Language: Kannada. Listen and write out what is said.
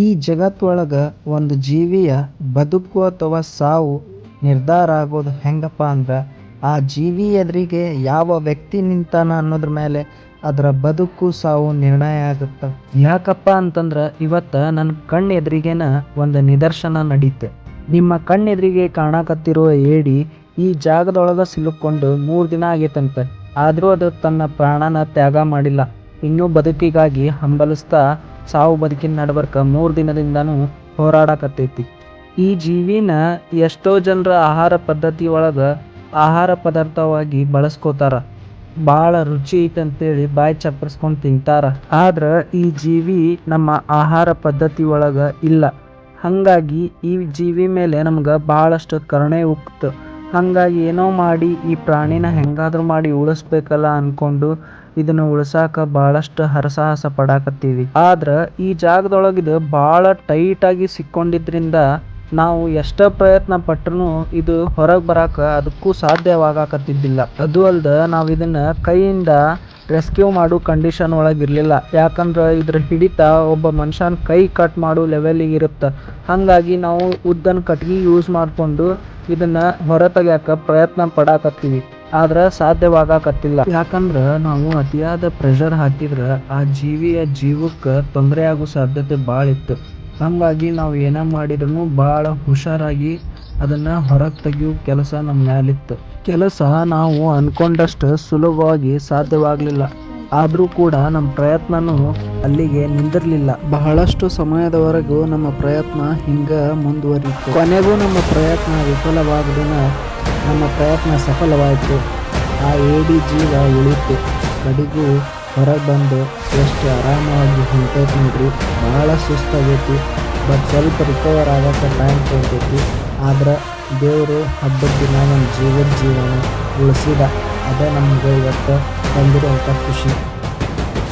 ಈ ಜಗತ್ತೊಳಗ ಒಂದು ಜೀವಿಯ ಬದುಕು ಅಥವಾ ಸಾವು ನಿರ್ಧಾರ ಆಗೋದು ಹೆಂಗಪ್ಪ ಅಂದ್ರೆ ಆ ಜೀವಿ ಎದುರಿಗೆ ಯಾವ ವ್ಯಕ್ತಿ ನಿಂತಾನ ಅನ್ನೋದ್ರ ಮೇಲೆ ಅದರ ಬದುಕು ಸಾವು ನಿರ್ಣಯ ಆಗುತ್ತೆ. ಯಾಕಪ್ಪ ಅಂತಂದ್ರೆ ಇವತ್ತು ನನ್ನ ಕಣ್ಣು ಎದುರಿಗೇನ ಒಂದು ನಿದರ್ಶನ ನಡೀತೆ. ನಿಮ್ಮ ಕಣ್ಣೆದುರಿಗೆ ಕಾಣಕತ್ತಿರುವ ಏಡಿ ಈ ಜಾಗದೊಳಗೆ ಸಿಲುಕೊಂಡು 3 ದಿನ ಆಗೈತಂತೆ. ಆದರೂ ಅದು ತನ್ನ ಪ್ರಾಣನ ತ್ಯಾಗ ಮಾಡಿಲ್ಲ. ಇನ್ನೂ ಬದುಕಿಗಾಗಿ ಹಂಬಲಿಸ್ತಾ ಸಾವು ಬದುಕಿನ ನಡಬರ್ಕ 3 ದಿನದಿಂದನೂ ಹೋರಾಡಕತ್ತೈತಿ. ಈ ಜೀವಿನ ಎಷ್ಟೋ ಜನರ ಆಹಾರ ಪದ್ಧತಿ ಒಳಗೆ ಆಹಾರ ಪದಾರ್ಥವಾಗಿ ಬಳಸ್ಕೋತಾರ. ಭಾಳ ರುಚಿ ಐತಂತೇಳಿ ಬಾಯಿ ಚಪ್ಪರಿಸ್ಕೊಂಡು ತಿಂತಾರ. ಆದ್ರೆ ಈ ಜೀವಿ ನಮ್ಮ ಆಹಾರ ಪದ್ಧತಿ ಒಳಗೆ ಇಲ್ಲ. ಹಾಗಾಗಿ ಈ ಜೀವಿ ಮೇಲೆ ನಮ್ಗೆ ಭಾಳಷ್ಟು ಕರುಣೆ ಉಕ್ತು. ಹಾಗಾಗಿ ಏನೋ ಮಾಡಿ ಈ ಪ್ರಾಣಿನ ಹೆಂಗಾದ್ರೂ ಮಾಡಿ ಉಳಿಸ್ಬೇಕಲ್ಲ ಅಂದ್ಕೊಂಡು ಇದನ್ನು ಉಳ್ಸಾಕ ಭಾಳಷ್ಟು ಹರಸಾಹಸ ಪಡಾಕತ್ತೀವಿ. ಆದ್ರೆ ಈ ಜಾಗದೊಳಗಿದು ಭಾಳ ಟೈಟಾಗಿ ಸಿಕ್ಕೊಂಡಿದ್ರಿಂದ ನಾವು ಎಷ್ಟೋ ಪ್ರಯತ್ನ ಪಟ್ರೂ ಇದು ಹೊರಗೆ ಬರಾಕ ಅದಕ್ಕೂ ಸಾಧ್ಯವಾಗಕತ್ತಿದ್ದಿಲ್ಲ. ಅದು ಅಲ್ದ ನಾವು ಇದನ್ನ ಕೈಯಿಂದ ರೆಸ್ಕ್ಯೂ ಮಾಡೋ ಕಂಡೀಷನ್ ಒಳಗಿರಲಿಲ್ಲ. ಯಾಕಂದ್ರೆ ಇದ್ರ ಹಿಡಿತ ಒಬ್ಬ ಮನುಷ್ಯನ ಕೈ ಕಟ್ ಮಾಡೋ ಲೆವೆಲಿಗೆ ಇರುತ್ತೆ. ಹಾಗಾಗಿ ನಾವು ಉದ್ದನ ಕಟ್ಗೆ ಯೂಸ್ ಮಾಡಿಕೊಂಡು ಇದನ್ನ ಹೊರ ತೆಗ್ಯಾಕ ಪ್ರಯತ್ನ ಪಡಾಕತ್ತೀವಿ. ಆದ್ರೆ ಸಾಧ್ಯವಾಗಕತ್ತಿಲ್ಲ. ಯಾಕಂದ್ರೆ ನಾವು ಅತಿಯಾದ ಪ್ರೆಷರ್ ಹಾಕಿದ್ರೆ ಆ ಜೀವಿಯ ಜೀವಕ್ಕೆ ತೊಂದರೆ ಆಗೋ ಸಾಧ್ಯತೆ ಭಾಳ ಇತ್ತು. ಹಾಗಾಗಿ ನಾವು ಏನೇ ಮಾಡಿದ್ರೂ ಭಾಳ ಹುಷಾರಾಗಿ ಅದನ್ನು ಹೊರಗೆ ತೆಗಿಯೋ ಕೆಲಸ ನಮ್ಮ ಮ್ಯಾಲಿತ್ತು. ಕೆಲಸ ನಾವು ಅಂದ್ಕೊಂಡಷ್ಟು ಸುಲಭವಾಗಿ ಸಾಧ್ಯವಾಗಲಿಲ್ಲ. ಆದರೂ ಕೂಡ ನಮ್ಮ ಪ್ರಯತ್ನನೂ ಅಲ್ಲಿಗೆ ನಿಂದಿರಲಿಲ್ಲ. ಬಹಳಷ್ಟು ಸಮಯದವರೆಗೂ ನಮ್ಮ ಪ್ರಯತ್ನ ಹಿಂಗೆ ಮುಂದುವರಿಯಿತು. ಕೊನೆಗೂ ನಮ್ಮ ಪ್ರಯತ್ನ ವಿಫಲವಾಗದೇನ ನಮ್ಮ ಪ್ರಯತ್ನ ಸಫಲವಾಯಿತು. ಆ ಏಡಿ ಜೀವ ಉಳಿತು. ಕಡೆಗೂ ಹೊರಗೆ ಬಂದು ಎಷ್ಟು ಆರಾಮವಾಗಿ ಹೊಂಟೈತಿ ನೋಡ್ರಿ. ಭಾಳ ಸುಸ್ತಾಗೈತಿ. ಬಟ್ ಸ್ವಲ್ಪ ರಿಕವರ್ ಆಗೋಕ್ಕೆ ಟೈಮ್ ತೊಗೊತೈತಿ. ಆದ್ರೆ ದೇವರು ಹಬ್ಬದ ದಿನ ನಮ್ಮ ಜೀವನ ಉಳಿಸಿದ. ಅದೇ ನಮ್ಗೆ ಇವತ್ತು ತಂದಿರುವಂಥ ಖುಷಿ.